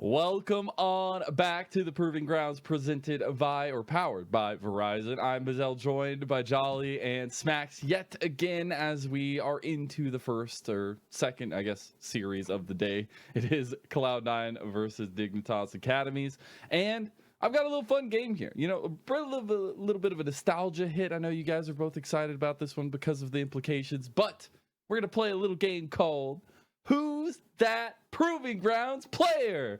Welcome on back to the Proving Grounds presented by or powered by Verizon. I'm Mazel, joined by Jolly and Smacks yet again as we are into the first or second, I guess, series of the day. It is Cloud9 versus Dignitas Academies. And I've got a little fun game here. You know, a little bit of a nostalgia hit. I know you guys are both excited about this one because of the implications, but we're going to play a little game called Who's That Proving Grounds Player?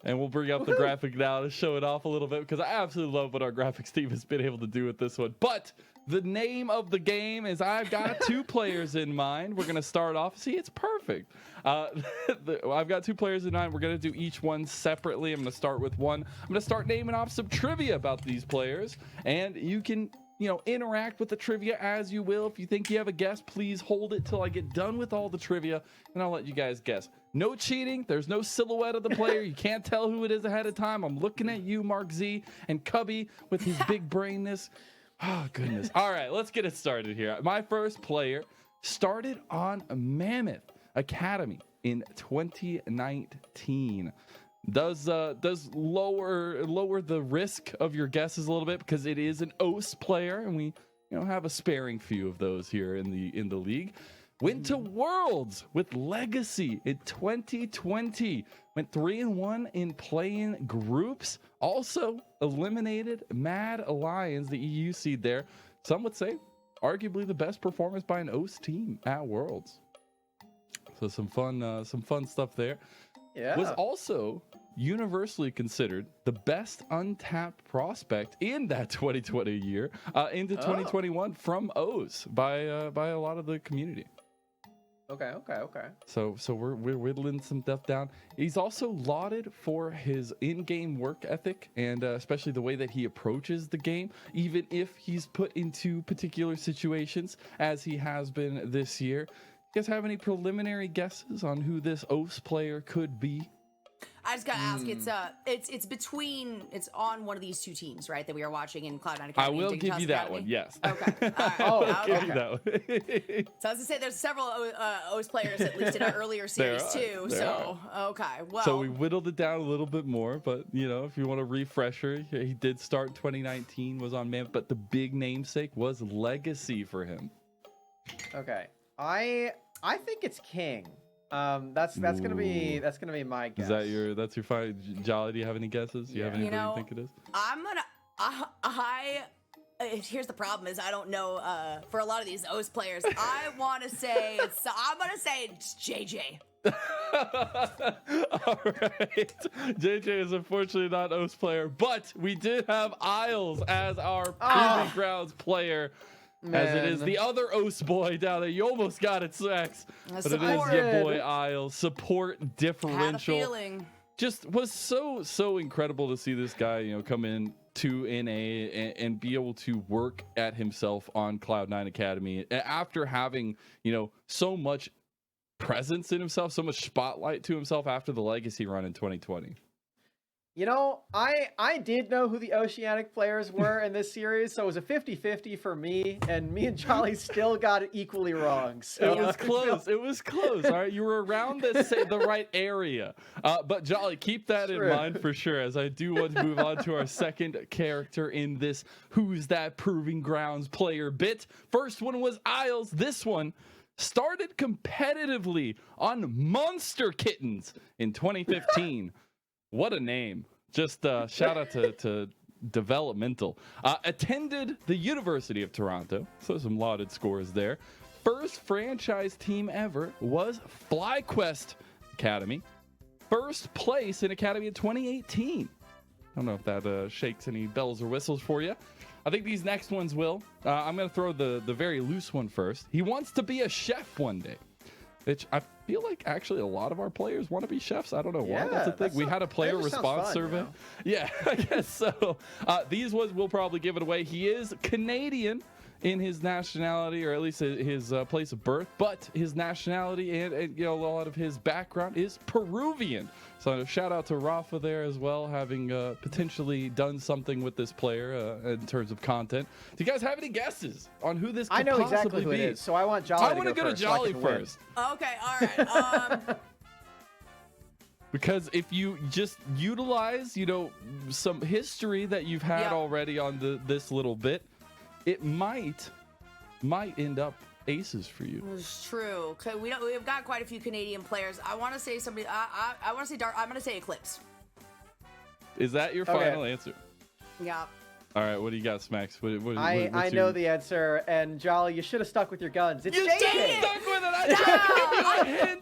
And we'll bring up the graphic now to show it off a little bit because I absolutely love what our graphics team has been able to do with this one. But the name of the game is I've got two players in mind. We're going to start off. See, it's perfect. I've got two players in mind. We're going to do each one separately. I'm going to start with one. I'm going to start naming off some trivia about these players. And you can interact with the trivia as you will. If you think you have a guess, please hold it till I get done with all the trivia, and I'll let you guys guess. No cheating. There's no silhouette of the player. You can't tell who it is ahead of time. I'm looking at you, Mark Z, and Cubby with his big brainness. Oh, goodness. All right, let's get it started here. My first player started on Mammoth Academy in 2019. Does lower the risk of your guesses a little bit because it is an OS player, and we have a sparing few of those here in the league. Went to Worlds with Legacy in 2020. Went 3-1 in playing groups. Also eliminated Mad Lions, the EU seed there. Some would say arguably the best performance by an OS team at Worlds. So some fun stuff there. Yeah. Was also universally considered the best untapped prospect in that 2020 year into 2021 from O's by a lot of the community. Okay. So we're whittling some stuff down. He's also lauded for his in-game work ethic and especially the way that he approaches the game, even if he's put into particular situations as he has been this year. You guys have any preliminary guesses on who this OS player could be? I just gotta ask. It's on one of these two teams, right? That we are watching in Cloud9 Academy. I will give you that Academy. one. Yes. Okay. All right. I'll give you that one. So I was gonna say there's several OS players at least in our earlier series too. Okay. Well. So we whittled it down a little bit more, but if you want a refresher, he did start 2019, was on Man, but the big namesake was Legacy for him. Okay. I think it's King. That's gonna be my guess. That's your final? Jolly, do you have any guesses? Do you have anybody you think it is? I'm gonna. Here's the problem: is I don't know. For a lot of these OS players, I'm gonna say it's JJ. All right. JJ is unfortunately not an OS player, but we did have Isles as our Proving Grounds player. Man. As it is the other OS boy down there. You almost got it, Sex. But it is your boy Isles. Support differential. Had a feeling. Just was so incredible to see this guy, come in to NA and be able to work at himself on Cloud9 Academy after having, so much presence in himself, so much spotlight to himself after the Legacy run in 2020. I did know who the Oceanic players were in this series, so it was a 50-50 for me, and me and Jolly still got it equally wrong. So. It was close. It was close. All right, you were around the right area. But Jolly, keep that in mind for sure, as I do want to move on to our second character in this Who's That Proving Grounds player bit. First one was Isles. This one started competitively on Monster Kittens in 2015. What a name. Just shout out to developmental. Attended the University of Toronto, so some lauded scores there. First franchise team ever was FlyQuest Academy. First place in Academy in 2018. I don't know if that shakes any bells or whistles for you. I think these next ones will. I'm going to throw the very loose one first. He wants to be a chef one day, which I feel like actually a lot of our players want to be chefs. I don't know why. That's a thing. We had a player response survey. Yeah, I guess so. These ones will probably give it away. He is Canadian in his nationality, or at least his place of birth, but his nationality and a lot of his background is Peruvian. So shout out to Rafa there as well, having potentially done something with this player in terms of content. Do you guys have any guesses on who this could possibly be? I know exactly who it is, so I want Jolly to go first. I want to go to Jolly first. Okay, all right. Because if you just utilize, some history that you've had already on this little bit, it might end up aces for you. It's true. Okay, we've got quite a few Canadian players. I want to say somebody. I want to say Dark. I'm going to say Eclipse. Is that your final answer? Yeah. All right, what do you got, Smacks? I know the answer, and Jolly, you should have stuck with your guns. It's You JJ. stuck with it. I tried to give you a hint.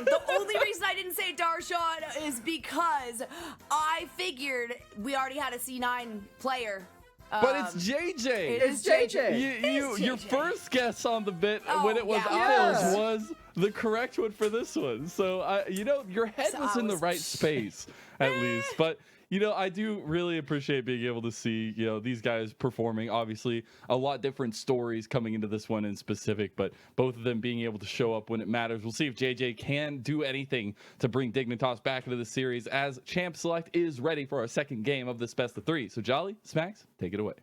The only reason I didn't say Darshan is because I figured we already had a C9 player. But it's JJ. It's JJ. Your first guess on the bit when it was yeah. ours was the correct one for this one. So your head was in the right space at least. But I do really appreciate being able to see these guys performing. Obviously, a lot different stories coming into this one in specific, but both of them being able to show up when it matters. We'll see if JJ can do anything to bring Dignitas back into the series as Champ Select is ready for our second game of this best of three. So Jolly, Smacks, take it away.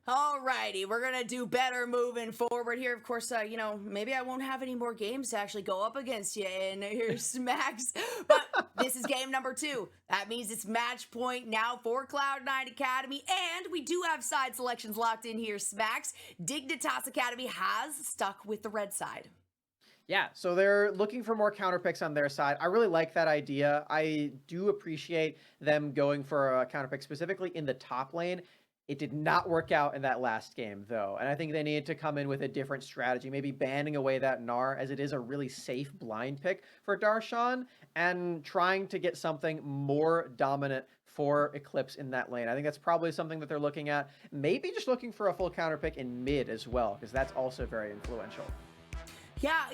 Alrighty, we're gonna do better moving forward here. Of course, maybe I won't have any more games to actually go up against you in your Smacks, but this is game number 2. That means it's match point now for Cloud9 Academy, and we do have side selections locked in here, Smacks. Dignitas Academy has stuck with the red side. Yeah, so they're looking for more counter picks on their side. I really like that idea. I do appreciate them going for a counter pick specifically in the top lane. It did not work out in that last game, though, and I think they needed to come in with a different strategy, maybe banning away that Gnar, as it is a really safe blind pick for Darshan, and trying to get something more dominant for Eclipse in that lane. I think that's probably something that they're looking at. Maybe just looking for a full counter pick in mid as well, because that's also very influential. Yeah,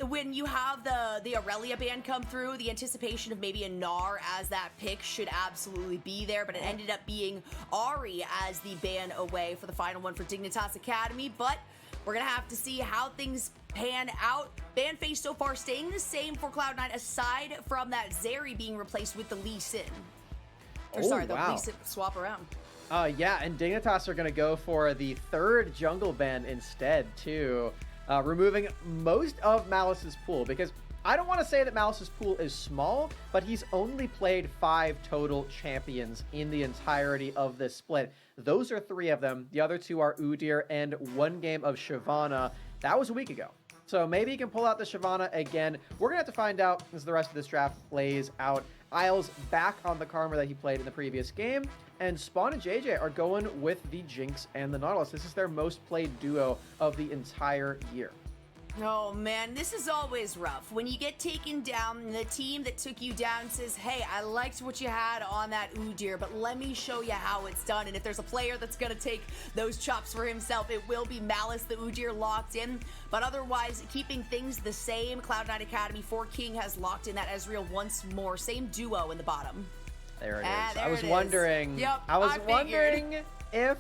when you have the Aurelia ban come through, the anticipation of maybe a Gnar as that pick should absolutely be there, but it ended up being Ahri as the ban away for the final one for Dignitas Academy, but we're going to have to see how things pan out. Ban phase so far staying the same for Cloud9, aside from that Zeri being replaced with the Lee Sin. The Lee Sin swap around. Yeah, and Dignitas are going to go for the 3rd jungle ban instead, too. Removing most of Malice's pool, because I don't want to say that Malice's pool is small, but he's only played 5 total champions in the entirety of this split. Those are 3 of them. The other 2 are Udyr and 1 game of Shyvana. That was a week ago. So maybe he can pull out the Shyvana again. We're going to have to find out as the rest of this draft plays out. Isles back on the Karma that he played in the previous game, and Spawn and JJ are going with the Jinx and the Nautilus. This is their most played duo of the entire year. Oh man, this is always rough. When you get taken down and the team that took you down says, hey, I liked what you had on that Udyr, but let me show you how it's done. And if there's a player that's going to take those chops for himself, it will be Malice, the Udyr locked in. But otherwise, keeping things the same, Cloud9 Academy for King has locked in that Ezreal once more. Same duo in the bottom. There it is. There I was wondering. Yep, I was wondering if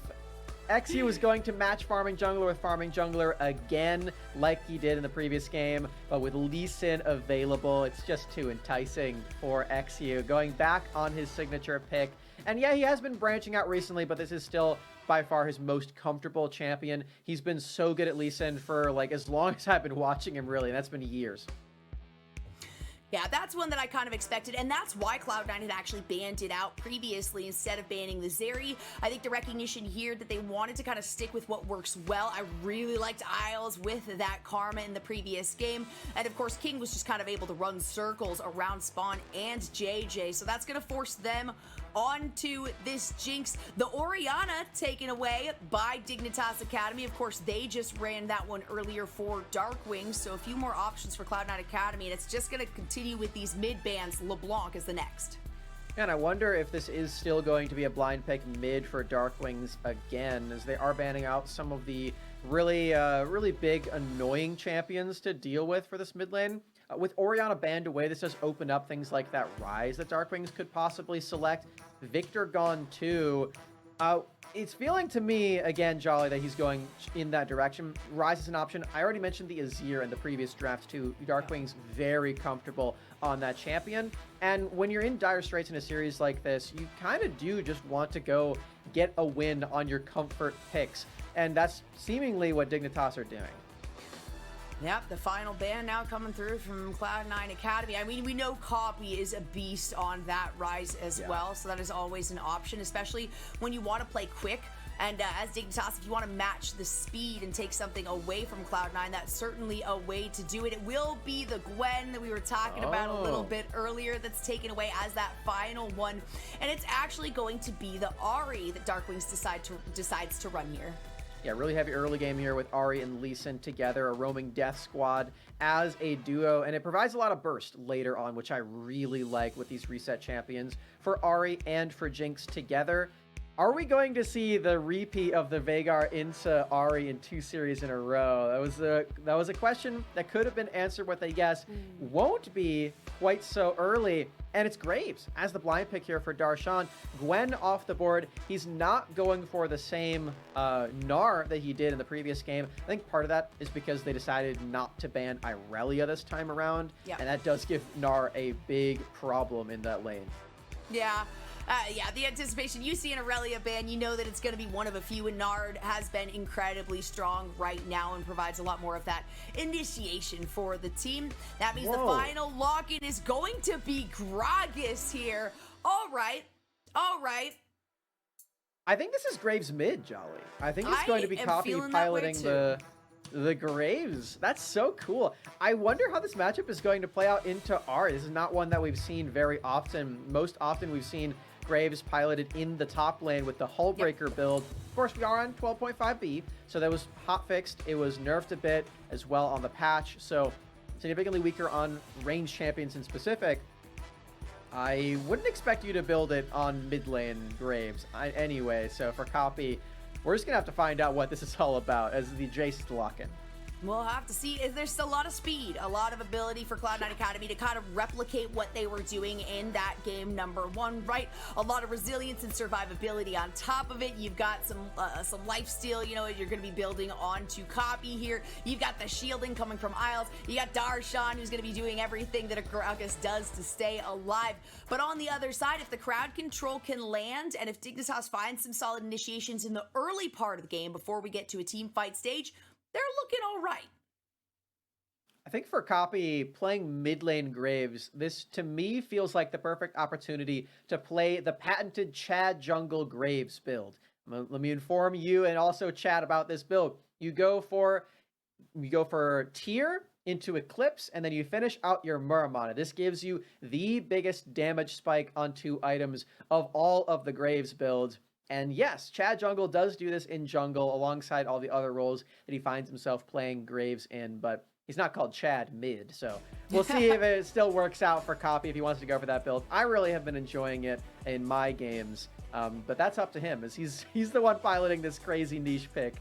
Xe was going to match farming jungler with farming jungler again, like he did in the previous game, but with Lee Sin available, it's just too enticing for Xe. Going back on his signature pick, and yeah, he has been branching out recently, but this is still by far his most comfortable champion. He's been so good at Lee Sin for like as long as I've been watching him, really, and that's been years. Yeah, that's one that I kind of expected, and that's why Cloud9 had actually banned it out previously instead of banning the Zeri. I think the recognition here that they wanted to kind of stick with what works well. I really liked Isles with that Karma in the previous game, and of course King was just kind of able to run circles around Spawn and JJ, so that's going to force them onto this Jinx. The Orianna taken away by Dignitas Academy. Of course, they just ran that one earlier for Darkwing, so a few more options for Cloud9 Academy, and it's just going to continue with these mid bans. LeBlanc is the next. And I wonder if this is still going to be a blind pick mid for Darkwings again, as they are banning out some of the really big, annoying champions to deal with for this mid lane. With Orianna banned away, this does open up things like that Rise that Darkwings could possibly select. Victor gone too. It's feeling to me, again, Jolly, that he's going in that direction. Rise is an option. I already mentioned the Azir in the previous draft too. Darkwing's very comfortable on that champion. And when you're in dire straits in a series like this, you kind of do just want to go get a win on your comfort picks. And that's seemingly what Dignitas are doing. Yep, the final ban now coming through from Cloud9 Academy. I mean, we know Copy is a beast on that rise as well, so that is always an option, especially when you want to play quick. And as Dignitas, if you want to match the speed and take something away from Cloud9, that's certainly a way to do it. It will be the Gwen that we were talking about a little bit earlier that's taken away as that final one. And it's actually going to be the Ahri that Darkwings decides to run here. Yeah, really heavy early game here with Ahri and Lee Sin together, a roaming death squad as a duo, and it provides a lot of burst later on, which I really like with these reset champions for Ahri and for Jinx together. Are we going to see the repeat of the Veigar into Ahri in 2 series in a row? That was a question that could have been answered with a yes. Won't be quite so early. And it's Graves as the blind pick here for Darshan. Gwen off the board. He's not going for the same Gnar that he did in the previous game. I think part of that is because they decided not to ban Irelia this time around. Yeah. And that does give Gnar a big problem in that lane. Yeah. Yeah, the anticipation you see in Aurelia ban, you know that it's going to be one of a few, and Nard has been incredibly strong right now and provides a lot more of that initiation for the team. That means the final lock-in is going to be Gragas here. All right. I think this is Graves mid, Jolly. I think it's going to be Copy piloting the Graves. That's so cool. I wonder how this matchup is going to play out into Ahri. This is not one that we've seen very often. Most often we've seen Graves piloted in the top lane with the Hullbreaker build. Of course, we are on 12.5B, so that was hot fixed. It was nerfed a bit as well on the patch, so significantly weaker on range champions in specific. I wouldn't expect you to build it on mid lane Graves anyway, so for Copy, we're just going to have to find out what this is all about as the Jace lock-in. We'll have to see. There's a lot of speed, a lot of ability for Cloud9 Academy to kind of replicate what they were doing in that game number 1, right? A lot of resilience and survivability on top of it. You've got some lifesteal, you know, you're going to be building onto Copy here. You've got the shielding coming from Isles. You got Darshan, who's going to be doing everything that a Gragas does to stay alive. But on the other side, if the crowd control can land, and if Dignitas finds some solid initiations in the early part of the game before we get to a team fight stage, they're looking all right. I think for Copy, playing mid lane Graves, this to me feels like the perfect opportunity to play the patented Chad Jungle Graves build. Let me inform you and also Chad about this build. You go for Tier into Eclipse, and then you finish out your Muramana. This gives you the biggest damage spike on 2 items of all of the Graves builds. And yes, Chad Jungle does do this in jungle alongside all the other roles that he finds himself playing Graves in, but he's not called Chad mid, so we'll see if it still works out for Copy if he wants to go for that build. I really have been enjoying it in my games, but that's up to him, as he's the one piloting this crazy niche pick.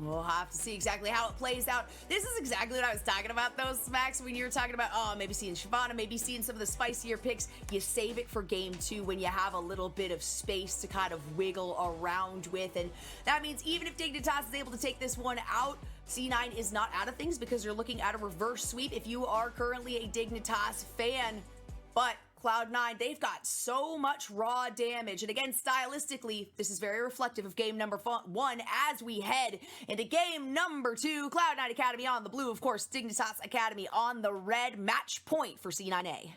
We'll have to see exactly how it plays out. This is exactly what I was talking about, though, Max, when you were talking about, maybe seeing Shyvana, maybe seeing some of the spicier picks. You save it for game 2 when you have a little bit of space to kind of wiggle around with. And that means even if Dignitas is able to take this one out, C9 is not out of things because you're looking at a reverse sweep if you are currently a Dignitas fan. But Cloud9, they've got so much raw damage. And again, stylistically, this is very reflective of game number 1 as we head into game number 2. Cloud9 Academy on the blue, of course, Dignitas Academy on the red. Match point for C9A.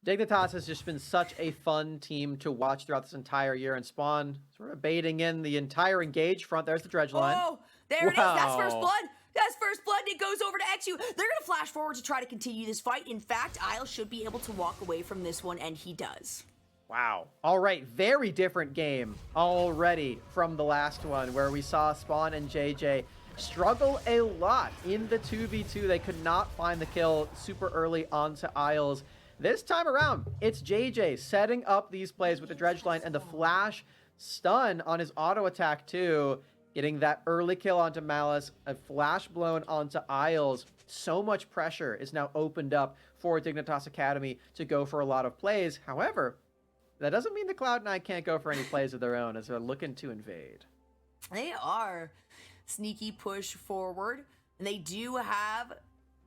Dignitas has just been such a fun team to watch throughout this entire year, and Spawn sort of baiting in the entire engage front. There's the dredge line. Oh, there it is. That's first blood. That's first blood, and it goes over to XU. They're going to flash forward to try to continue this fight. In fact, Isles should be able to walk away from this one, and he does. Wow. All right, very different game already from the last one, where we saw Spawn and JJ struggle a lot in the 2v2. They could not find the kill super early onto Isles. This time around, it's JJ setting up these plays with the dredge line and the flash stun on his auto attack too. Getting that early kill onto Malice, a flash blown onto Isles. So much pressure is now opened up for Dignitas Academy to go for a lot of plays. However, that doesn't mean the Cloud9 can't go for any plays of their own as they're looking to invade. They are. Sneaky push forward. And they do have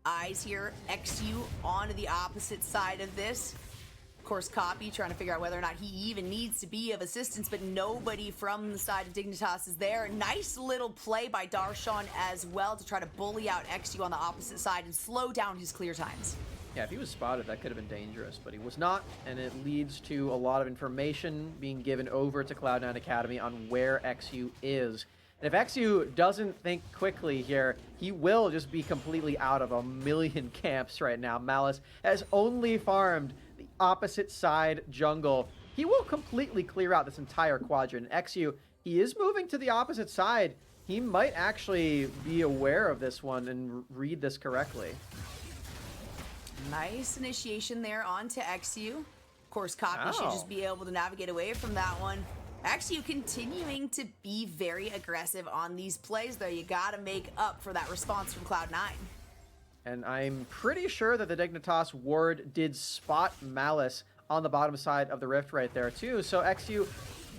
eyes here. XU onto the opposite side of this. Of course, Copy trying to figure out whether or not he even needs to be of assistance, but nobody from the side of Dignitas is there. Nice little play by Darshan as well to try to bully out XU on the opposite side and slow down his clear times. Yeah, if he was spotted, that could have been dangerous, but he was not, and it leads to a lot of information being given over to Cloud9 Academy on where XU is. And if XU doesn't think quickly here, he will just be completely out of a million camps right now. Malice has only farmed the opposite side jungle. He will completely clear out this entire quadrant. XU, he is moving to the opposite side. He might actually be aware of this one and read this correctly. Nice initiation there onto XU. Of course, Copy should just be able to navigate away from that one. XU continuing to be very aggressive on these plays, though. You gotta make up for that response from Cloud9. And I'm pretty sure that the Dignitas ward did spot Malice on the bottom side of the rift right there, too. So XU,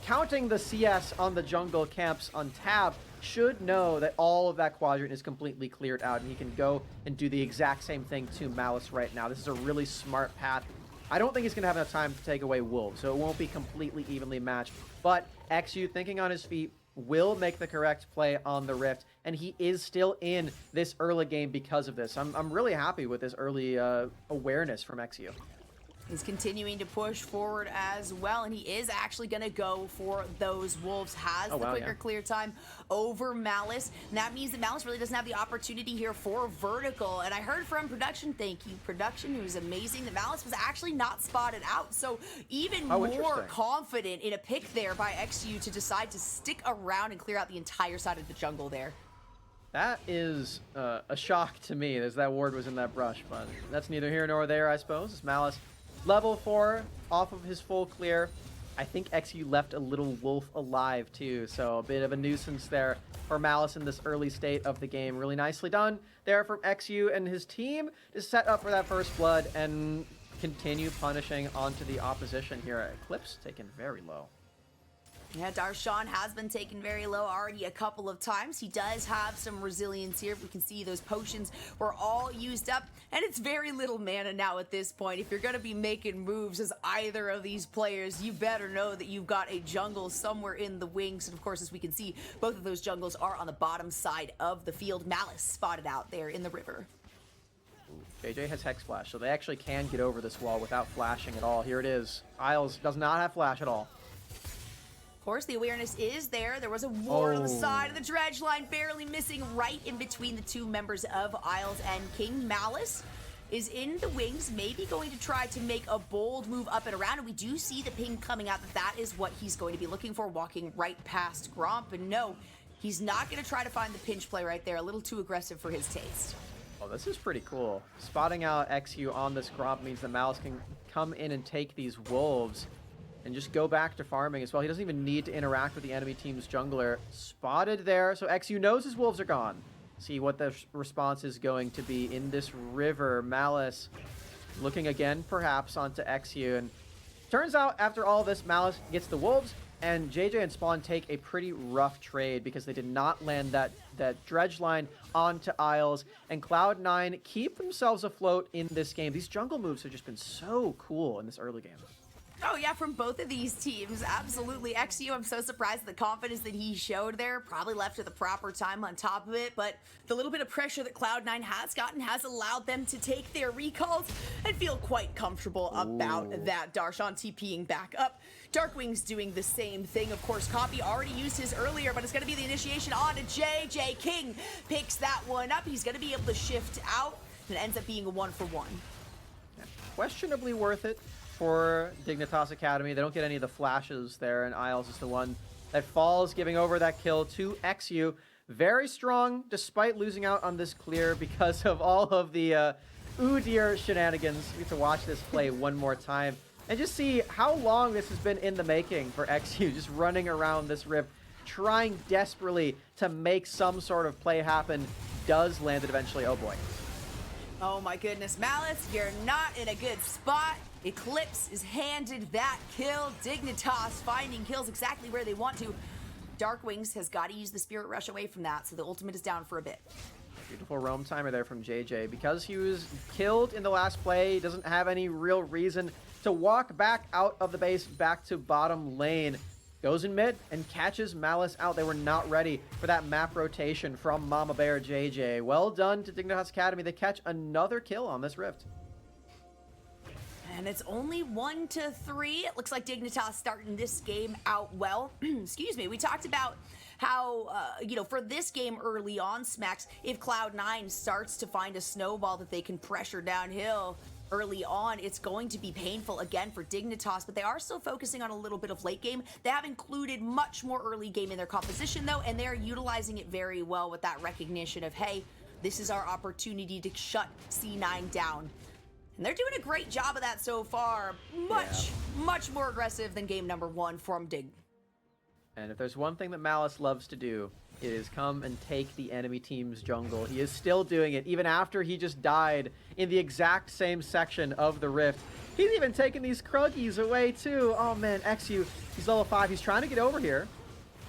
counting the CS on the jungle camps on tab, should know that all of that quadrant is completely cleared out, and he can go and do the exact same thing to Malice right now. This is a really smart path. I don't think he's going to have enough time to take away Wolves, so it won't be completely evenly matched. But XU, thinking on his feet, will make the correct play on the rift, and he is still in this early game because of this. I'm really happy with this early awareness from XU. He's continuing to push forward as well, and he is actually going to go for those Wolves. Has the quicker clear time over Malice, and that means that Malice really doesn't have the opportunity here for vertical. And I heard from Production, thank you, Production, who was amazing, that Malice was actually not spotted out. So even more confident in a pick there by XU to decide to stick around and clear out the entire side of the jungle there. That is a shock to me, as that ward was in that brush, but that's neither here nor there, I suppose. It's Malice. Level 4 off of his full clear. I think XU left a little wolf alive too, so a bit of a nuisance there for Malice in this early state of the game. Really nicely done there from XU and his team to set up for that first blood and continue punishing onto the opposition here. Eclipse taken very low. Yeah, Darshan has been taken very low already a couple of times. He does have some resilience here. We can see those potions were all used up, and it's very little mana now at this point. If you're going to be making moves as either of these players, you better know that you've got a jungle somewhere in the wings. And of course, as we can see, both of those jungles are on the bottom side of the field. Malice spotted out there in the river. JJ has Hex Flash, so they actually can get over this wall without flashing at all. Here it is. Isles does not have Flash at all. Of course, the awareness is there. There was a ward on the side of the dredge line, barely missing right in between the two members of Isles and King. Malice is in the wings, maybe going to try to make a bold move up and around. And we do see the ping coming out that is what he's going to be looking for, walking right past Gromp. And no, he's not going to try to find the pinch play right there. A little too aggressive for his taste. Oh, this is pretty cool. Spotting out XU on this Gromp means that Malice can come in and take these wolves and just go back to farming as well. He doesn't even need to interact with the enemy team's jungler. Spotted there, so XU knows his wolves are gone. See what the response is going to be in this river. Malice looking again, perhaps, onto XU. And turns out, after all this, Malice gets the wolves, and JJ and Spawn take a pretty rough trade because they did not land that dredge line onto Isles. And Cloud9 keep themselves afloat in this game. These jungle moves have just been so cool in this early game. Oh yeah, from both of these teams, absolutely. XU, I'm so surprised at the confidence that he showed there. Probably left at the proper time on top of it, but the little bit of pressure that Cloud9 has gotten has allowed them to take their recalls and feel quite comfortable about that. Darshan TPing back up. Darkwing's doing the same thing. Of course, Copy already used his earlier, but it's going to be the initiation on to JJ. King picks that one up. He's going to be able to shift out, and it ends up being a 1-for-1. Yeah, questionably worth it for Dignitas Academy. They don't get any of the flashes there, and Isles is the one that falls, giving over that kill to XU. Very strong, despite losing out on this clear because of all of the ooh dear shenanigans. We have to watch this play one more time and just see how long this has been in the making for XU, just running around this rift, trying desperately to make some sort of play happen. Does land it eventually. Oh boy. Oh my goodness, Malice, you're not in a good spot. Eclipse is handed that kill. Dignitas finding kills exactly where they want to. Darkwings has got to use the Spirit Rush away from that, so the ultimate is down for a bit. Beautiful roam timer there from JJ. Because he was killed in the last play, he doesn't have any real reason to walk back out of the base, back to bottom lane. Goes in mid and catches Malice out. They were not ready for that map rotation from Mama Bear JJ. Well done to Dignitas Academy. They catch another kill on this Rift. And it's only 1-3. It looks like Dignitas starting this game out well. Excuse me. We talked about how, for this game early on, Smacks, if Cloud9 starts to find a snowball that they can pressure downhill early on, it's going to be painful again for Dignitas, but they are still focusing on a little bit of late game. They have included much more early game in their composition, though, and they're utilizing it very well with that recognition of, hey, this is our opportunity to shut C9 down. And they're doing a great job of that so far. Much more aggressive than game number 1 from Dig. And if there's one thing that Malice loves to do, it is come and take the enemy team's jungle. He is still doing it, even after he just died in the exact same section of the Rift. He's even taking these Kruggies away, too. Oh, man, XU, he's level 5. He's trying to get over here.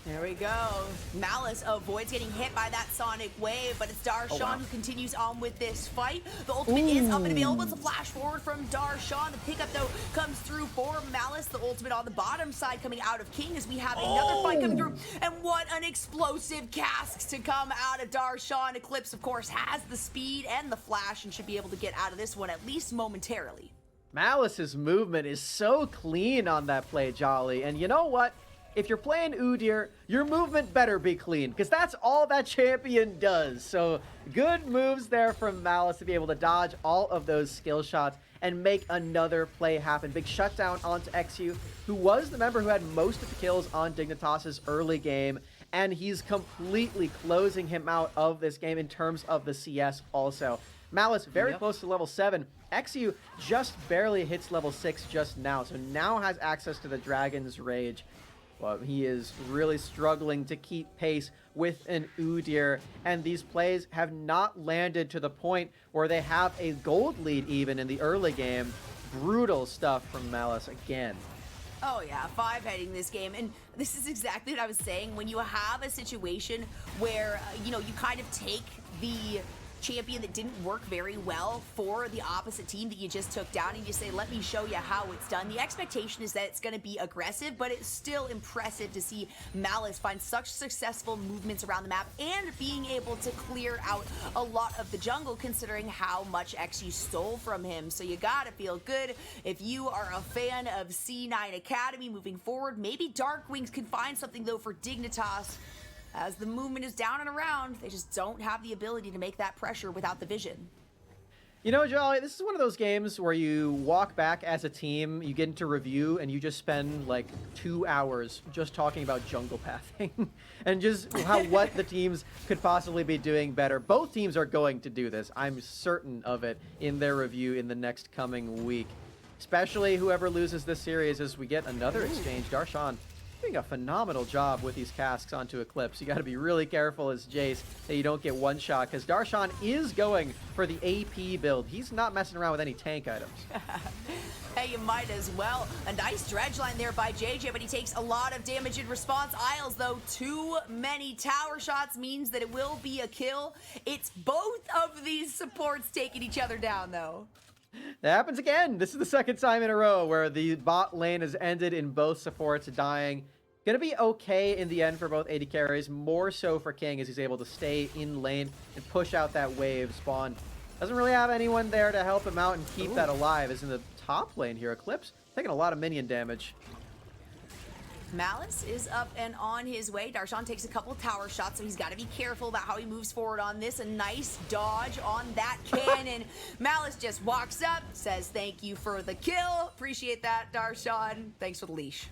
There we go. Malice avoids getting hit by that Sonic Wave, but it's Darshan who continues on with this fight. The ultimate is up and available. It's a flash forward from Darshan. The pickup, though, comes through for Malice. The ultimate on the bottom side coming out of King as we have another fight coming through. And what an explosive casks to come out of Darshan. Eclipse, of course, has the speed and the flash and should be able to get out of this one at least momentarily. Malice's movement is so clean on that play, Jolly. And you know what? If you're playing Udyr, your movement better be clean, because that's all that champion does. So good moves there from Malice to be able to dodge all of those skill shots and make another play happen. Big shutdown onto XU, who was the member who had most of the kills on Dignitas' early game, and he's completely closing him out of this game in terms of the CS also. Malice very close to level 7. XU just barely hits level 6 just now, so now has access to the Dragon's Rage. Well, he is really struggling to keep pace with an Udyr, and these plays have not landed to the point where they have a gold lead even in the early game. Brutal stuff from Malice again. Oh yeah, 5 heading this game, and this is exactly what I was saying. When you have a situation where, you kind of take the champion that didn't work very well for the opposite team that you just took down and you say, let me show you how it's done. The expectation is that it's going to be aggressive, but it's still impressive to see Malice find such successful movements around the map and being able to clear out a lot of the jungle considering how much XU stole from him. So you gotta feel good if you are a fan of C9 Academy moving forward. Maybe Dark Wings can find something though for Dignitas. As the movement is down and around, they just don't have the ability to make that pressure without the vision. You know, Jolly, this is one of those games where you walk back as a team, you get into review, and you just spend like 2 hours just talking about jungle pathing and just what the teams could possibly be doing better. Both teams are going to do this. I'm certain of it in their review in the next coming week. Especially whoever loses this series as we get another exchange. Darshan doing a phenomenal job with these casks onto Eclipse. You got to be really careful as Jace that you don't get one shot, because Darshan is going for the AP build. He's not messing around with any tank items. Hey, you might as well. A nice dredge line there by JJ, but he takes a lot of damage in response. Isles, though, too many tower shots means that it will be a kill. It's both of these supports taking each other down, though. That happens again. This is the second time in a row where the bot lane has ended in both supports dying. Gonna be okay in the end for both AD carries, more so for King as he's able to stay in lane and push out that wave spawn. Doesn't really have anyone there to help him out and keep that alive, as in the top lane here. Eclipse taking a lot of minion damage. Malice is up and on his way. Darshan takes a couple tower shots, so he's got to be careful about how he moves forward on this. A nice dodge on that cannon. Malice just walks up, says thank you for the kill. Appreciate that, Darshan. Thanks for the leash.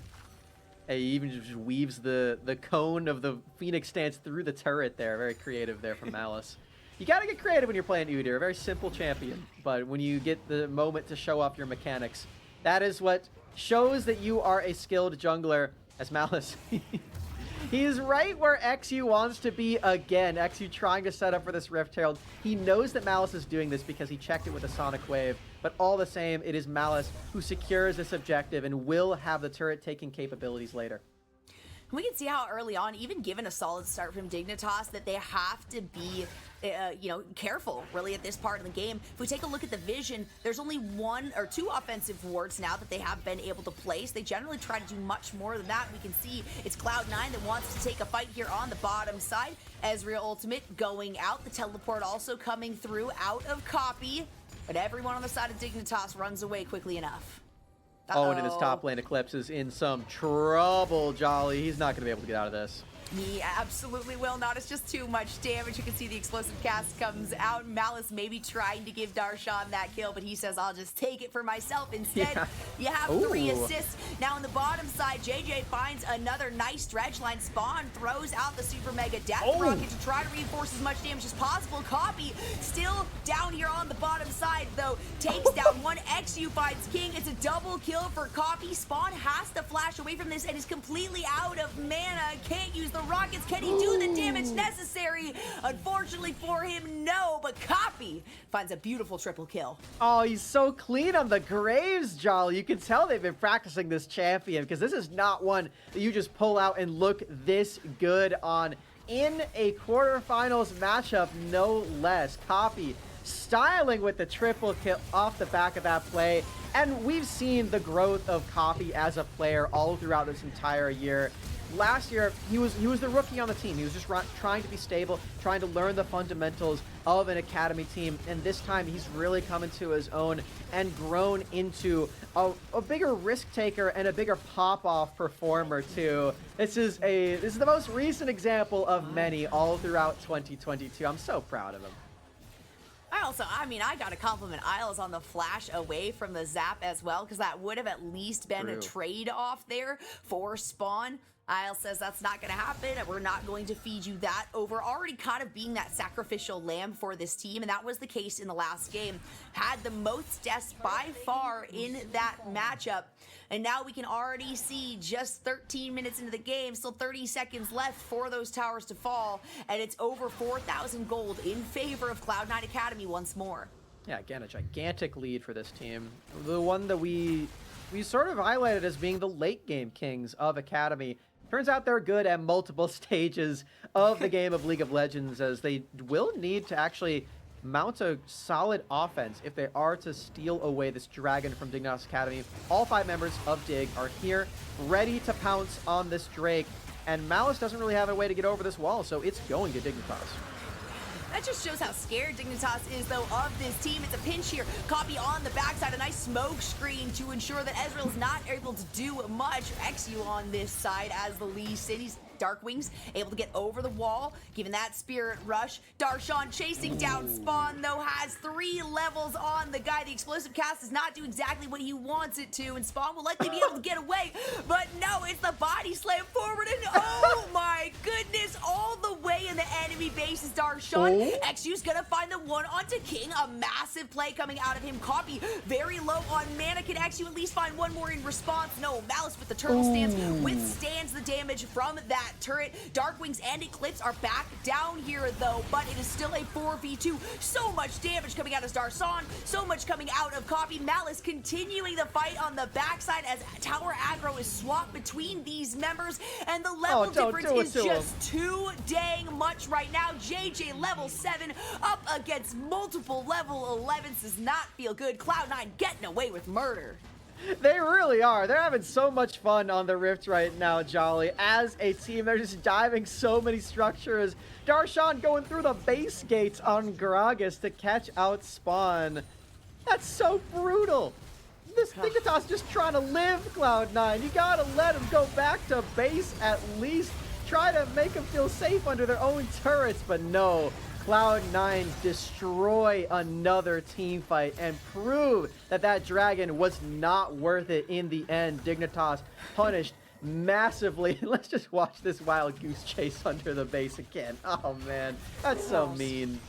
He even just weaves the cone of the Phoenix dance through the turret there. Very creative there from Malice. You gotta get creative when you're playing Udyr. A very simple champion, but when you get the moment to show off your mechanics, that is what shows that you are a skilled jungler. As Malice, he is right where XU wants to be again. XU trying to set up for this Rift Herald. He knows that Malice is doing this because he checked it with a Sonic Wave, but all the same, it is Malice who secures this objective and will have the turret taking capabilities later. We can see how early on, even given a solid start from Dignitas, that they have to be, careful really at this part of the game. If we take a look at the vision, there's only 1 or 2 offensive wards now that they have been able to place. They generally try to do much more than that. We can see it's Cloud9 that wants to take a fight here on the bottom side. Ezreal ultimate going out. The teleport also coming through out of copy. But everyone on the side of Dignitas runs away quickly enough. Oh, and his top lane Eclipse is in some trouble, Jolly. He's not going to be able to get out of this. He absolutely will not. It's just too much damage. You can see the explosive cast comes out. Malice maybe trying to give Darshan that kill, but he says, I'll just take it for myself instead. Yeah. You have 3 assists. Now on the bottom side, JJ finds another nice dredge line. Spawn throws out the super mega death rocket to try to reinforce as much damage as possible. Copy still down here on the bottom side, though. Takes down 1. XU finds King. It's a double kill for Copy. Spawn has to flash away from this and is completely out of mana. Can't use the rockets. Can he do the damage necessary? Unfortunately for him, no, but Copy finds a beautiful triple kill. Oh, he's so clean on the Graves, Jolly. You can tell they've been practicing this champion, because this is not one that you just pull out and look this good on in a quarterfinals matchup, no less. Copy styling with the triple kill off the back of that play. And we've seen the growth of Copy as a player all throughout this entire year. Last year, he was the rookie on the team. He was just trying to be stable, trying to learn the fundamentals of an academy team. And this time, he's really come into his own and grown into a bigger risk taker and a bigger pop-off performer too. This is the most recent example of many all throughout 2022. I'm so proud of him. I got to compliment Isles on the flash away from the zap as well, because that would have at least been a trade-off there for Spawn. Isles says that's not going to happen. We're not going to feed you that over already kind of being that sacrificial lamb for this team, and that was the case in the last game. Had the most deaths by far in that matchup, and now we can already see just 13 minutes into the game, still 30 seconds left for those towers to fall, and it's over 4,000 gold in favor of Cloud9 Academy once more. Yeah, again, a gigantic lead for this team. The one that we sort of highlighted as being the late game kings of Academy. Turns out they're good at multiple stages of the game of League of Legends, as they will need to actually mount a solid offense if they are to steal away this dragon from Dignitas Academy. All 5 members of Dig are here, ready to pounce on this Drake, and Malice doesn't really have a way to get over this wall, so it's going to Dignitas. That just shows how scared Dignitas is, though, of this team. It's a pinch here. Copy on the backside. A nice smoke screen to ensure that Ezreal's not able to do much. XU on this side as the Lee City's Dark Wings able to get over the wall, given that Spirit Rush. Darshan chasing down Spawn, though, has 3 levels on the guy. The explosive cast does not do exactly what he wants it to, and Spawn will likely be able to get away. But no, it's the body slam forward, and oh my goodness, all the way in the enemy base is Darshan. XU's gonna find the one onto King. A massive play coming out of him. Copy very low on mana. Can XU at least find one more in response? No, Malice with the turtle stance withstands the damage from that turret. Darkwings and Eclipse are back down here though, but it is still a 4v2. So much damage coming out of Darshan, so much coming out of Copy. Malice continuing the fight on the backside as tower aggro is swapped between these members, and the level difference is just too dang much right now. JJ level 7 up against multiple level 11s does not feel good. Cloud9 getting away with murder. They really are. They're having so much fun on the Rift right now, Jolly. As a team, they're just diving so many structures. Darshan going through the base gates on Gragas to catch out Spawn. That's so brutal. This Dignitas just trying to live, Cloud9. You gotta let him go back to base at least. Try to make him feel safe under their own turrets, but no. Cloud9 destroy another team fight and prove that that dragon was not worth it in the end. Dignitas punished massively. Let's just watch this wild goose chase under the base again. Oh man, that's so mean.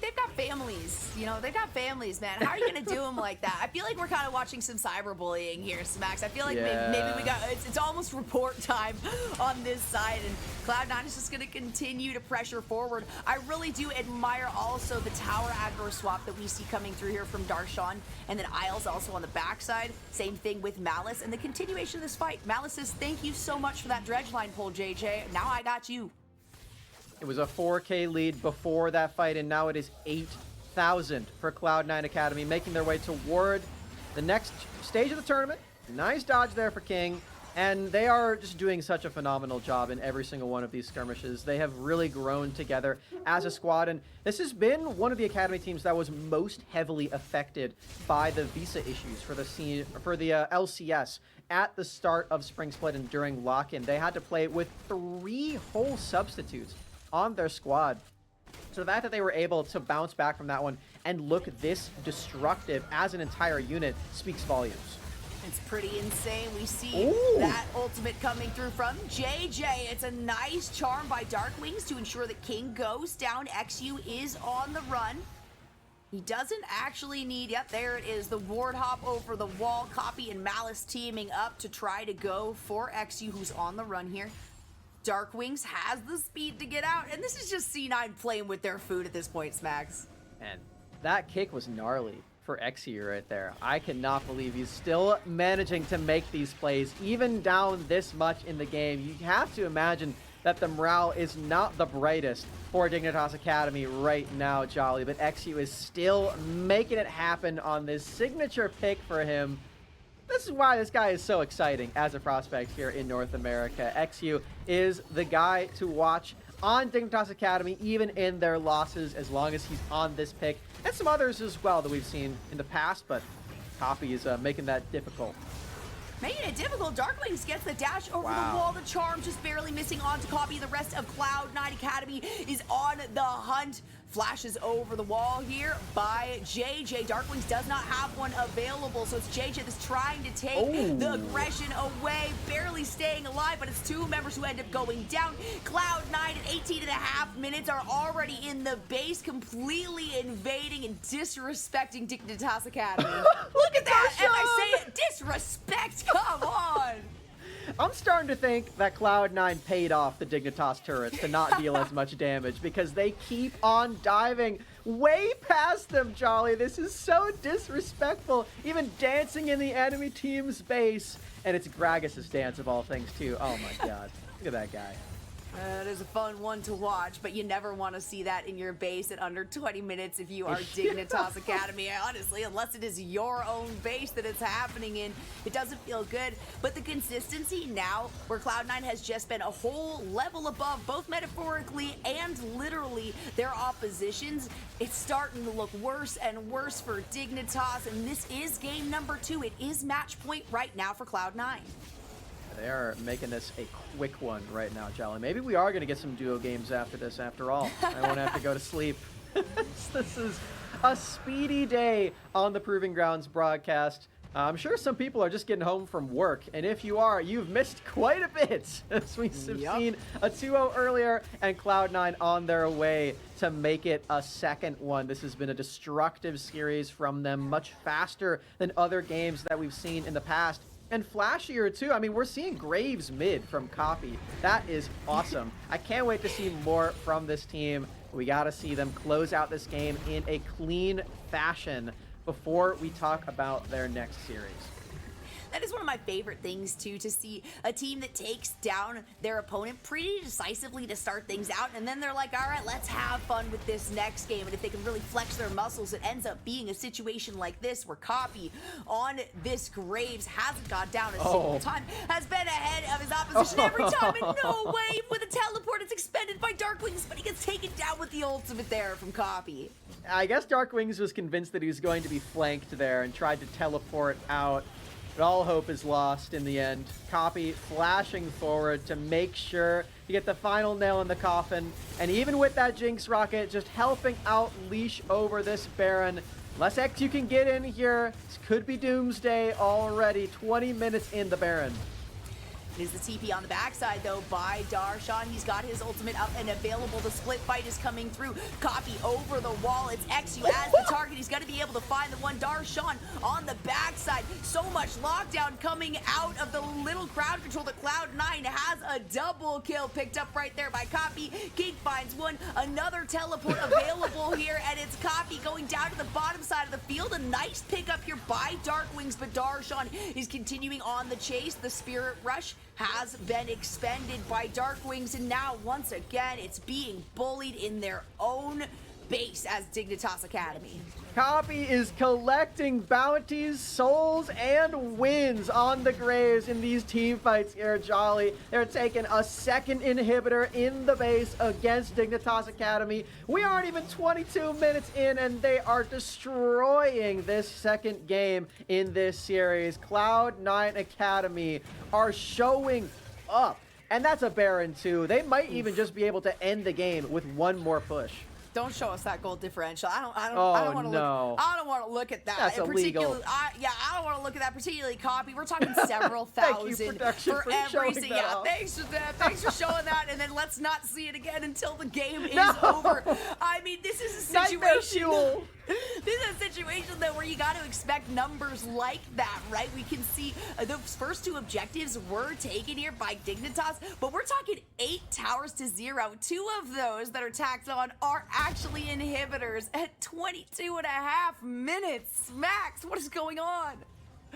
they've got families, you know, they've got families, man. How are you gonna do them like that? I feel like we're kind of watching some cyberbullying here, Smacks. I feel like maybe we got, it's almost report time on this side, and Cloud9 is just gonna continue to pressure forward. I really do admire also the tower aggro swap that we see coming through here from Darshan, and then Isles also on the backside. Same thing with Malice, and the continuation of this fight. Malice says, thank you so much for that dredge line pull, JJ. Now I got you. It was a 4K lead before that fight, and now it is 8,000 for Cloud9 Academy, making their way toward the next stage of the tournament. Nice dodge there for King, and they are just doing such a phenomenal job in every single one of these skirmishes. They have really grown together as a squad, and this has been one of the Academy teams that was most heavily affected by the visa issues for the LCS at the start of Spring Split and during lock-in. They had to play with 3 whole substitutes on their squad. So the fact that they were able to bounce back from that one and look this destructive as an entire unit speaks volumes. It's pretty insane. We see that ultimate coming through from JJ. It's a nice charm by Darkwings to ensure that King goes down. XU is on the run. He doesn't actually need, yep, there it is, the ward hop over the wall. Copy and Malice teaming up to try to go for XU, who's on the run here. Darkwings has the speed to get out, and this is just C9 playing with their food at this point, Smacks. And that kick was gnarly for XU right there. I cannot believe he's still managing to make these plays, even down this much in the game. You have to imagine that the morale is not the brightest for Dignitas Academy right now, Jolly, but XU is still making it happen on this signature pick for him. This is why this guy is so exciting as a prospect here in North America. XU is the guy to watch on Dignitas Academy, even in their losses, as long as he's on this pick. And some others as well that we've seen in the past, but Copy is making that difficult. Making it difficult. Darkwings gets the dash over the wall. The charm just barely missing onto Copy. The rest of Cloud9 Academy is on the hunt. Flashes over the wall here by JJ. Darkwings does not have one available, so it's JJ that's trying to take the aggression away, barely staying alive, but it's 2 members who end up going down. Cloud9 at 18.5 minutes are already in the base, completely invading and disrespecting Dignitas Academy. Look at that! As I say it, disrespect, come on! I'm starting to think that Cloud9 paid off the Dignitas turrets to not deal as much damage because they keep on diving way past them, Jolly. This is so disrespectful. Even dancing in the enemy team's base. And it's Gragas' dance of all things, too. Oh my god. Look at that guy. It is a fun one to watch, but you never want to see that in your base at under 20 minutes if you are Dignitas Academy. Honestly, unless it is your own base that it's happening in, it doesn't feel good. But the consistency now, where Cloud9 has just been a whole level above, both metaphorically and literally, their oppositions, it's starting to look worse and worse for Dignitas, and this is game number 2. It is match point right now for Cloud9. They are making this a quick one right now, Jolly. Maybe we are going to get some duo games after this, after all. I won't have to go to sleep. This is a speedy day on the Proving Grounds broadcast. I'm sure some people are just getting home from work, and if you are, you've missed quite a bit, as we've seen a 2-0 earlier, and Cloud9 on their way to make it a second one. This has been a destructive series from them, much faster than other games that we've seen in the past. And flashier too. I mean, we're seeing Graves mid from Copy. That is awesome. I can't wait to see more from this team. We got to see them close out this game in a clean fashion before we talk about their next series. That is one of my favorite things, too, to see a team that takes down their opponent pretty decisively to start things out, and then they're like, all right, let's have fun with this next game. And if they can really flex their muscles, it ends up being a situation like this, where Copy on this Graves hasn't gone down a single time, has been ahead of his opposition every time, and no way with a teleport. It's expended by Darkwings, but he gets taken down with the ultimate there from Copy. I guess Darkwings was convinced that he was going to be flanked there and tried to teleport out. But all hope is lost in the end. Copy flashing forward to make sure to get the final nail in the coffin. And even with that Jinx rocket, just helping out leash over this Baron. Unless XU can get in here, this could be doomsday already. 20 minutes in the Baron. Is the TP on the backside, though, by Darshan. He's got his ultimate up and available. The split fight is coming through. Copy over the wall. It's XU as the target. He's going to be able to find the one. Darshan on the backside. So much lockdown coming out of the little crowd control that Cloud9 has a double kill picked up right there by Copy. King finds one. Another teleport available here, and it's Copy going down to the bottom side of the field. A nice pickup here by Darkwings, but Darshan is continuing on the chase. The Spirit Rush has been expended by Darkwings, and now once again it's being bullied in their own base as Dignitas Academy. Copy is collecting bounties, souls, and wins on the graves in these team fights here, Jolly. They're taking a second inhibitor in the base against Dignitas Academy. We aren't even 22 minutes in, and they are destroying this second game in this series. Cloud9 Academy are showing up, and that's a Baron too. They might even just be able to end the game with one more push. Don't show us that goal differential. I don't want to no. look. I don't want to look at that. That's illegal. I don't want to look at that. Particularly Copy. We're talking several thousand for every showing single. that Yeah, off. thanks for that. Thanks for showing that. And then let's not see it again until the game is No. over. I mean, this is a Nightmare situation. fuel. This is a situation though where you got to expect numbers like that, right? We can see the first two objectives were taken here by Dignitas, but we're talking 8 towers to 0. 2 of those that are tacked on are actually inhibitors at 22.5 minutes. Max, what is going on?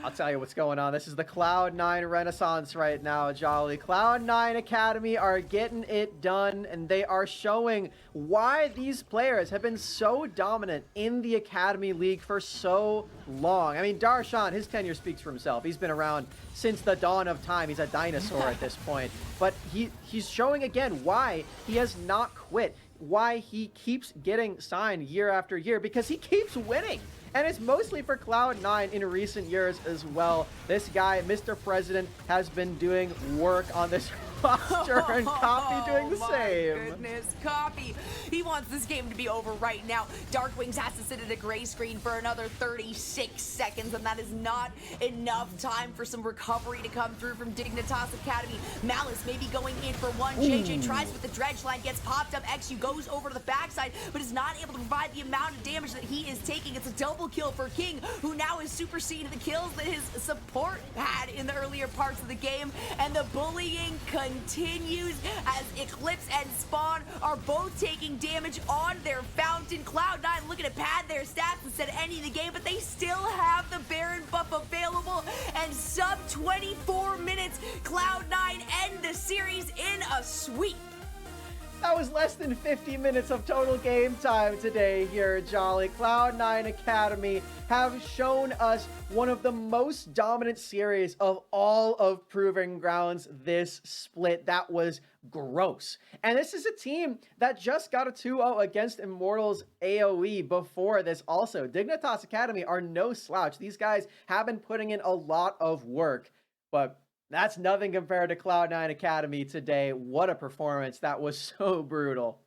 I'll tell you what's going on. This is the Cloud9 Renaissance right now, Jolly. Cloud9 Academy are getting it done, and they are showing why these players have been so dominant in the Academy League for so long. I mean, Darshan, his tenure speaks for himself. He's been around since the dawn of time. He's a dinosaur at this point. But he's showing again why he has not quit, why he keeps getting signed year after year, because he keeps winning. And it's mostly for Cloud9 in recent years as well. This guy, Mr. President, has been doing work on this roster, and Copy doing the same. Oh my goodness, Copy. He wants this game to be over right now. Darkwings has to sit at a gray screen for another 36 seconds, and that is not enough time for some recovery to come through from Dignitas Academy. Malice maybe going in for one. JJ tries with the dredge line, gets popped up. XU goes over to the backside, but is not able to provide the amount of damage that he is taking. It's a double kill for King, who now is superseding the kills that his support had in the earlier parts of the game, and the bullying continues as Eclipse and Spawn are both taking damage on their fountain. Cloud9 looking to pad their stats instead of ending the game, but they still have the Baron buff available, and sub 24 minutes, Cloud9 end the series in a sweep. That was less than 50 minutes of total game time today here at Jolly. Cloud9 Academy have shown us one of the most dominant series of all of Proving Grounds this split. That was gross. And this is a team that just got a 2-0 against Immortals AoE before this also. Dignitas Academy are no slouch. These guys have been putting in a lot of work, but that's nothing compared to Cloud9 Academy today. What a performance. That was so brutal.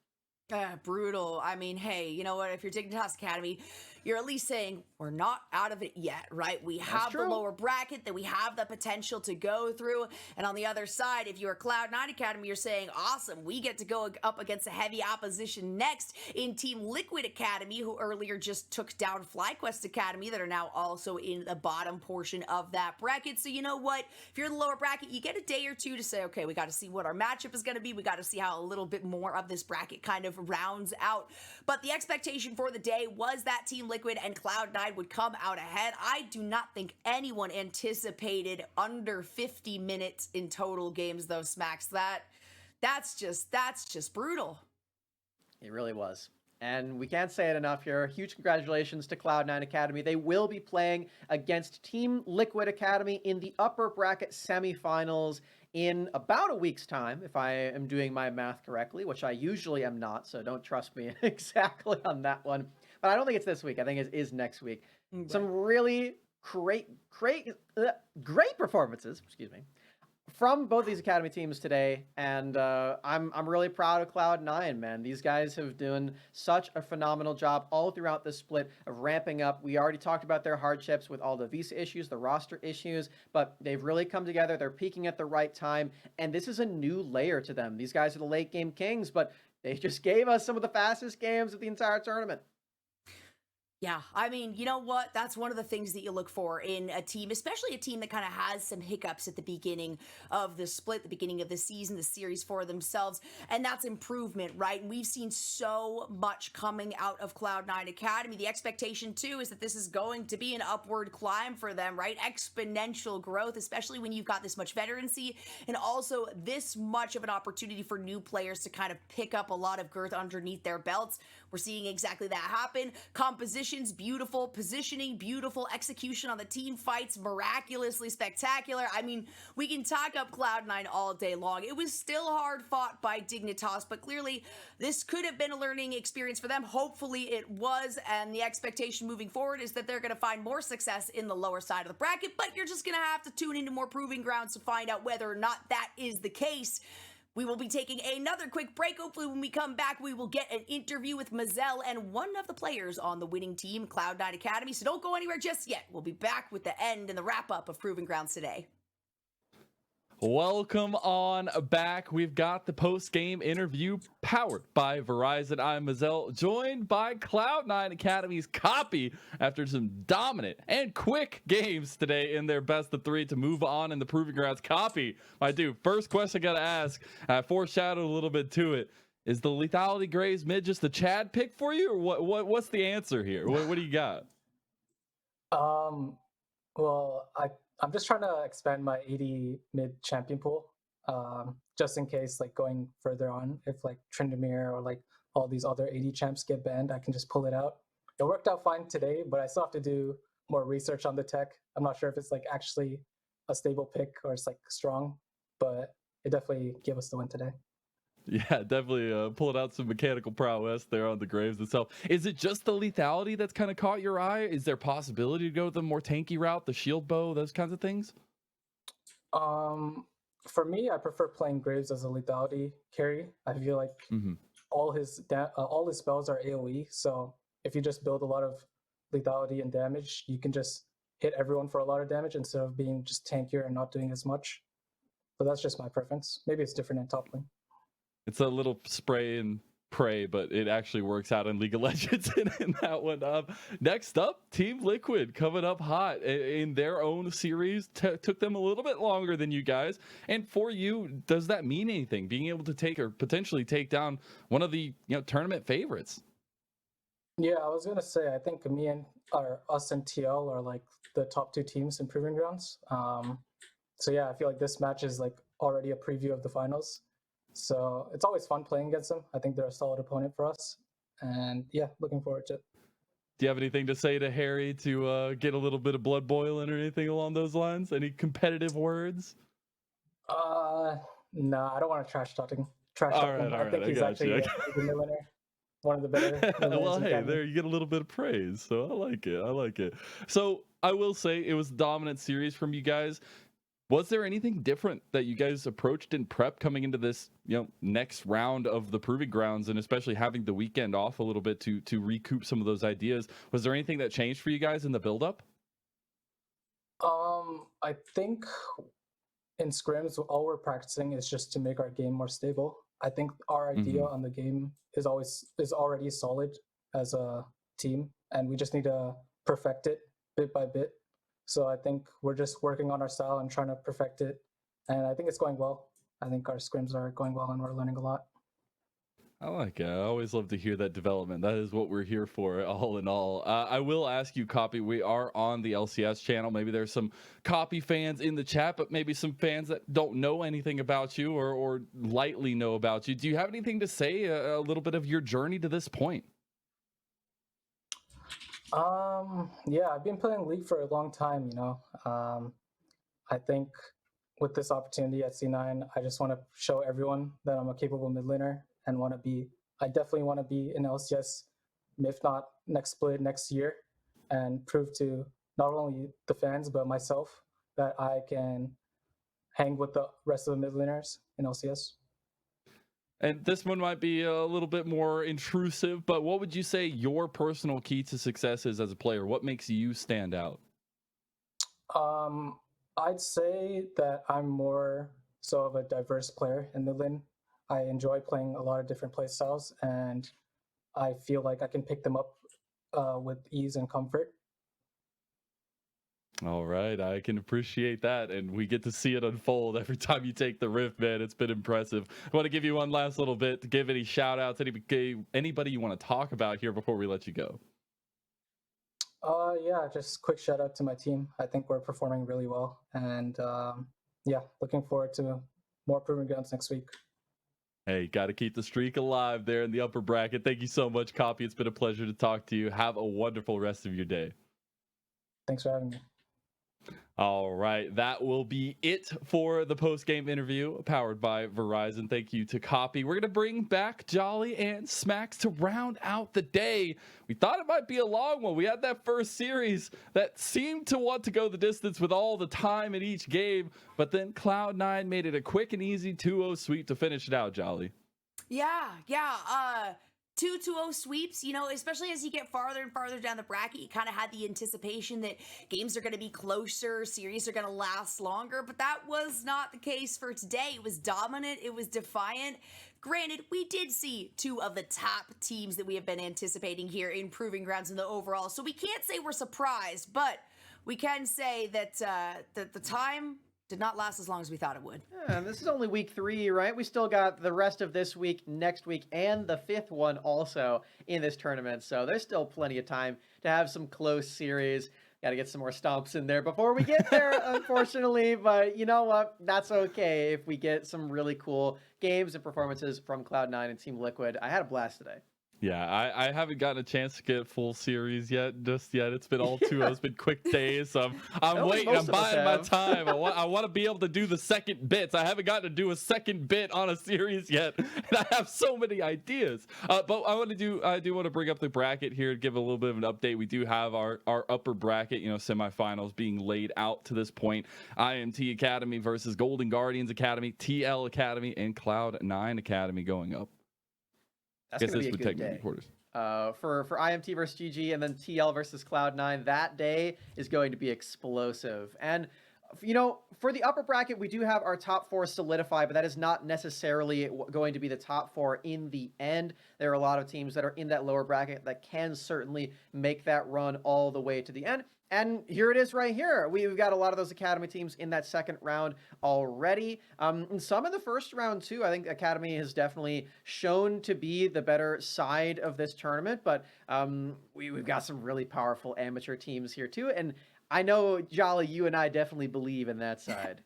Brutal. I mean, hey, you know what? If you're Dignitas Academy, you're at least saying we're not out of it yet, right? We have the lower bracket that we have the potential to go through. And on the other side, if you're Cloud9 Academy, you're saying, awesome, we get to go up against a heavy opposition next in Team Liquid Academy, who earlier just took down FlyQuest Academy, that are now also in the bottom portion of that bracket. So you know what? If you're in the lower bracket, you get a day or two to say, okay, we got to see what our matchup is going to be. We got to see how a little bit more of this bracket kind of rounds out. But the expectation for the day was that Team Liquid and Cloud9 would come out ahead. I do not think anyone anticipated under 50 minutes in total games, though, Smacks. That's just brutal. It really was. And we can't say it enough here. Huge congratulations to Cloud9 Academy. They will be playing against Team Liquid Academy in the upper bracket semifinals in about a week's time, if I am doing my math correctly, which I usually am not, so don't trust me exactly on that one. But I don't think it's this week. I think it is next week. Right. Some really great performances, from both these academy teams today, and I'm really proud of Cloud9, man. These guys have done such a phenomenal job all throughout this split of ramping up. We already talked about their hardships with all the visa issues, the roster issues, but they've really come together. They're peaking at the right time, and this is a new layer to them. These guys are the late game kings, but they just gave us some of the fastest games of the entire tournament. Yeah, I mean, you know what? That's one of the things that you look for in a team, especially a team that kind of has some hiccups at the beginning of the split, the beginning of the season, the series for themselves, and that's improvement, right? And we've seen so much coming out of Cloud9 Academy. The expectation, too, is that this is going to be an upward climb for them, right? Exponential growth, especially when you've got this much veterancy and also this much of an opportunity for new players to kind of pick up a lot of girth underneath their belts. We're seeing exactly that happen. Composition's beautiful, positioning beautiful, execution on the team fights miraculously spectacular. I mean, we can talk up Cloud9 all day long. It was still hard fought by Dignitas, but clearly this could have been a learning experience for them. Hopefully it was, and the expectation moving forward is that they're going to find more success in the lower side of the bracket, but you're just going to have to tune into more proving grounds to find out whether or not that is the case. We will be taking another quick break. Hopefully when we come back, we will get an interview with Mazel and one of the players on the winning team, Cloud9 Academy. So don't go anywhere just yet. We'll be back with the end and the wrap-up of Proving Grounds today. Welcome on back. We've got the post-game interview powered by Verizon. I'm Mazel, joined by Cloud9 Academy's Copy after some dominant and quick games today in their best of three to move on in the Proving Grounds. Copy, my dude, first question I gotta ask, I foreshadowed a little bit to it. Is the Lethality Graves mid just a Chad pick for you, or what's the answer here? What do you got? Well, I'm just trying to expand my 80 mid champion pool, just in case, like, going further on, if like Tryndamere or like all these other 80 champs get banned, I can just pull it out. It worked out fine today, but I still have to do more research on the tech. I'm not sure if it's like actually a stable pick or it's like strong, but it definitely gave us the win today. Yeah, definitely pulling out some mechanical prowess there on the Graves itself. Is it just the lethality that's kind of caught your eye? Is there possibility to go the more tanky route, the shield bow, those kinds of things? For me, I prefer playing Graves as a lethality carry. I feel like all his spells are AoE, so if you just build a lot of lethality and damage, you can just hit everyone for a lot of damage instead of being just tankier and not doing as much. But that's just my preference. Maybe it's different in top lane. It's a little spray and pray, but it actually works out in League of Legends in that one. Next up, Team Liquid coming up hot in their own series. Took them a little bit longer than you guys. And for you, does that mean anything? Being able to take or potentially take down one of the tournament favorites? Yeah, I was gonna say, I think us and TL are like the top two teams in Proving Grounds. So yeah, I feel like this match is like already a preview of the finals. So it's always fun playing against them. I think they're a solid opponent for us. And yeah, looking forward to it. Do you have anything to say to Harry to get a little bit of blood boiling or anything along those lines? Any competitive words? No, I don't want to trash talk him. All right, I think he's actually the winner. One of the better. Well, hey, there you get a little bit of praise. So I like it. So I will say it was a dominant series from you guys. Was there anything different that you guys approached in prep coming into this, next round of the Proving Grounds, and especially having the weekend off a little bit to recoup some of those ideas? Was there anything that changed for you guys in the build-up? I think in scrims, all we're practicing is just to make our game more stable. I think our idea on the game is already solid as a team, and we just need to perfect it bit by bit. So I think we're just working on our style and trying to perfect it. And I think it's going well. I think our scrims are going well and we're learning a lot. I like it. I always love to hear that development. That is what we're here for, all in all. I will ask you, Copy, we are on the LCS channel. Maybe there's some Copy fans in the chat, but maybe some fans that don't know anything about you or lightly know about you. Do you have anything to say, a little bit of your journey to this point? Yeah, I've been playing League for a long time, I think with this opportunity at C9, I just want to show everyone that I'm a capable mid laner and I definitely want to be in LCS, if not next split next year, and prove to not only the fans, but myself that I can hang with the rest of the mid laners in LCS. And this one might be a little bit more intrusive, but what would you say your personal key to success is as a player? What makes you stand out? I'd say that I'm more so of a diverse player in mid lane. I enjoy playing a lot of different play styles, and I feel like I can pick them up with ease and comfort. All right, I can appreciate that, and we get to see it unfold every time you take the rift, man. It's been impressive. I want to give you one last little bit to give any shout outs, anybody you want to talk about here before we let you go. Yeah, just quick shout out to my team. I think we're performing really well, and yeah, looking forward to more Proving Grounds next week. Hey, got to keep the streak alive there in the upper bracket. Thank you so much, Copy. It's been a pleasure to talk to you. Have a wonderful rest of your day. Thanks for having me. All right, that will be it for the post-game interview powered by Verizon. Thank you to Copy. We're going to bring back Jolly and Smacks to round out the day. We thought it might be a long one. We had that first series that seemed to want to go the distance with all the time in each game, but then Cloud9 made it a quick and easy 2-0 sweep to finish it out, Jolly. Yeah. 2-2-0 sweeps, you know, especially as you get farther and farther down the bracket, you kind of had the anticipation that games are going to be closer, series are going to last longer, but that was not the case for today. It was dominant, it was defiant. Granted, we did see two of the top teams that we have been anticipating here in Proving Grounds in the overall, so we can't say we're surprised, but we can say that the time did not last as long as we thought it would. Yeah, and this is only week 3, right? We still got the rest of this week, next week, and the 5th one also in this tournament. So there's still plenty of time to have some close series. Got to get some more stomps in there before we get there, unfortunately. But you know what? That's okay if we get some really cool games and performances from Cloud9 and Team Liquid. I had a blast today. Yeah, I haven't gotten a chance to get full series yet. It's been all 2-0. It's been quick days. So I'm waiting. I'm biding my time. I want to be able to do the second bits. I haven't gotten to do a second bit on a series yet, and I have so many ideas. But I do want to bring up the bracket here and give a little bit of an update. We do have our upper bracket, semifinals being laid out to this point. IMT Academy versus Golden Guardians Academy, TL Academy, and Cloud9 Academy going up. That's going to be a good day. For IMT versus GG and then TL versus Cloud9, that day is going to be explosive. And, for the upper bracket, we do have our top 4 solidified, but that is not necessarily going to be the top 4 in the end. There are a lot of teams that are in that lower bracket that can certainly make that run all the way to the end. And here it is right here. We've got a lot of those Academy teams in that second round already. And some in the first round, too. I think Academy has definitely shown to be the better side of this tournament. But we've got some really powerful amateur teams here, too. And I know, Jolly, you and I definitely believe in that side.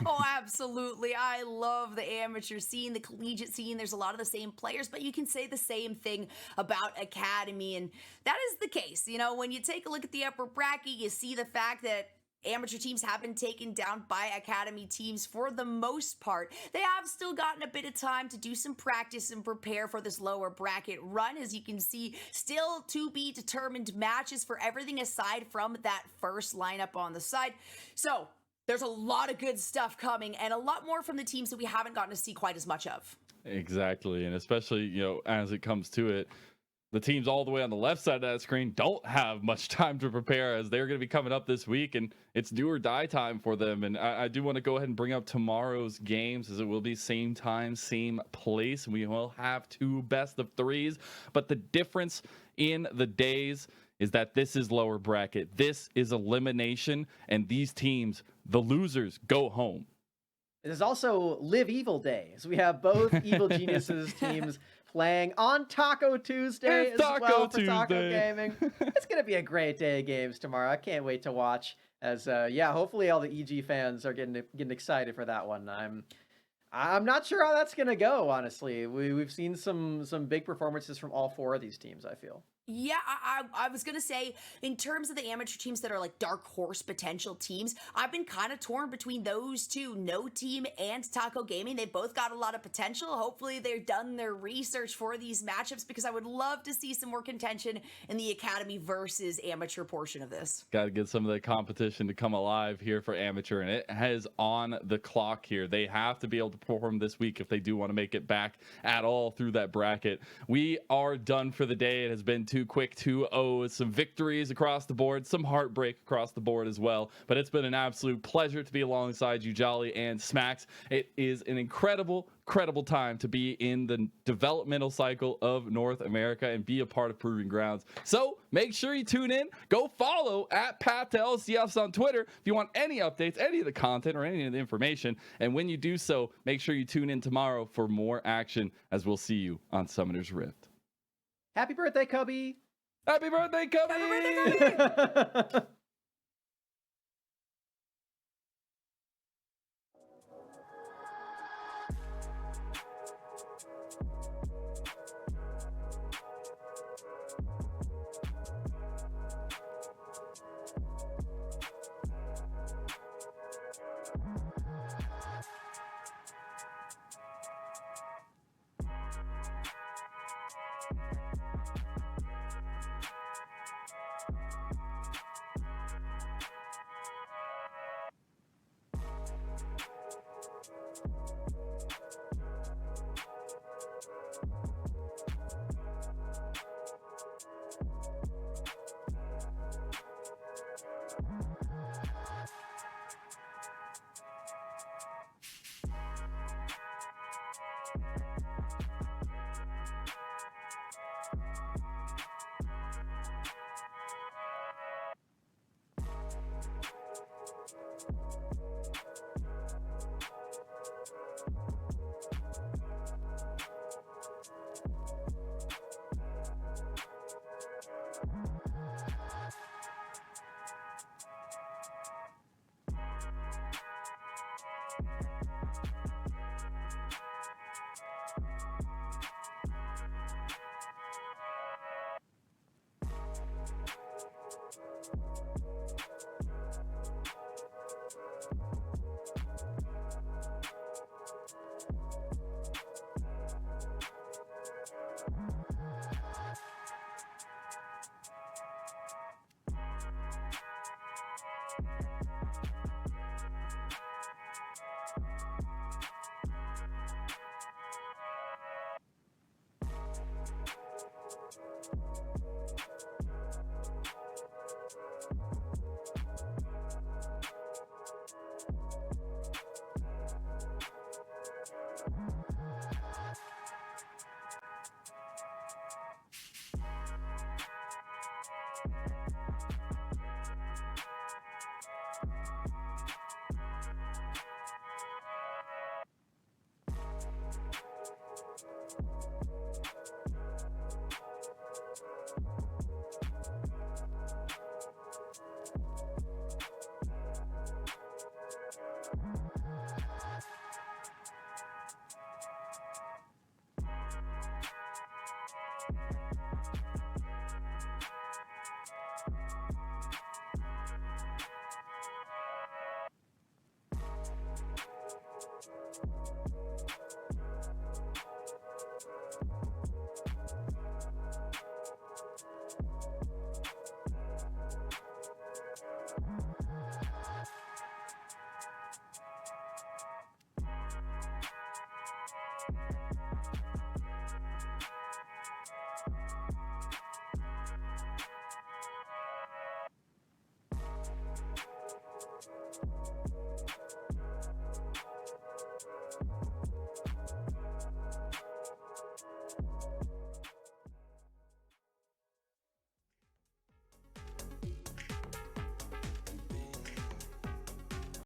Oh, absolutely. I love the amateur scene, the collegiate scene. There's a lot of the same players, but you can say the same thing about Academy, and that is the case. When you take a look at the upper bracket, you see the fact that amateur teams have been taken down by Academy teams for the most part. They have still gotten a bit of time to do some practice and prepare for this lower bracket run. As you can see, still to be determined matches for everything aside from that first lineup on the side. So there's a lot of good stuff coming and a lot more from the teams that we haven't gotten to see quite as much of. Exactly. And especially, as it comes to it, the teams all the way on the left side of that screen don't have much time to prepare, as they're going to be coming up this week, and it's do or die time for them. And I do want to go ahead and bring up tomorrow's games, as it will be same time, same place. We will have 2 best of 3s, but the difference in the days is that this is lower bracket. This is elimination, and these teams, the losers, go home. It is also Live Evil Day, so we have both Evil Geniuses teams playing on Taco Tuesday for Taco Gaming. It's going to be a great day of games tomorrow. I can't wait to watch. As hopefully all the EG fans are getting excited for that one. I'm not sure how that's going to go, honestly. We've seen some big performances from all 4 of these teams, I feel. Yeah, I was gonna say, in terms of the amateur teams that are like dark horse potential teams, I've been kind of torn between those two, No Team and Taco Gaming. They both got a lot of potential. Hopefully they've done their research for these matchups, because I would love to see some more contention in the academy versus amateur portion of this. Got to get some of the competition to come alive here for amateur, and it has on the clock here. They have to be able to perform this week if they do want to make it back at all through that bracket. We are done for the day. It has been too quick, 2-0, some victories across the board, some heartbreak across the board as well. But it's been an absolute pleasure to be alongside you, Jolly and Smacks. It is an incredible time to be in the developmental cycle of North America and be a part of Proving Grounds. So make sure you tune in. Go follow at Path to LCS on Twitter if you want any updates, any of the content, or any of the information. And when you do so, make sure you tune in tomorrow for more action, as we'll see you on Summoner's Rift. Happy birthday, Cubby! Happy birthday, Cubby! Happy birthday, Cubby!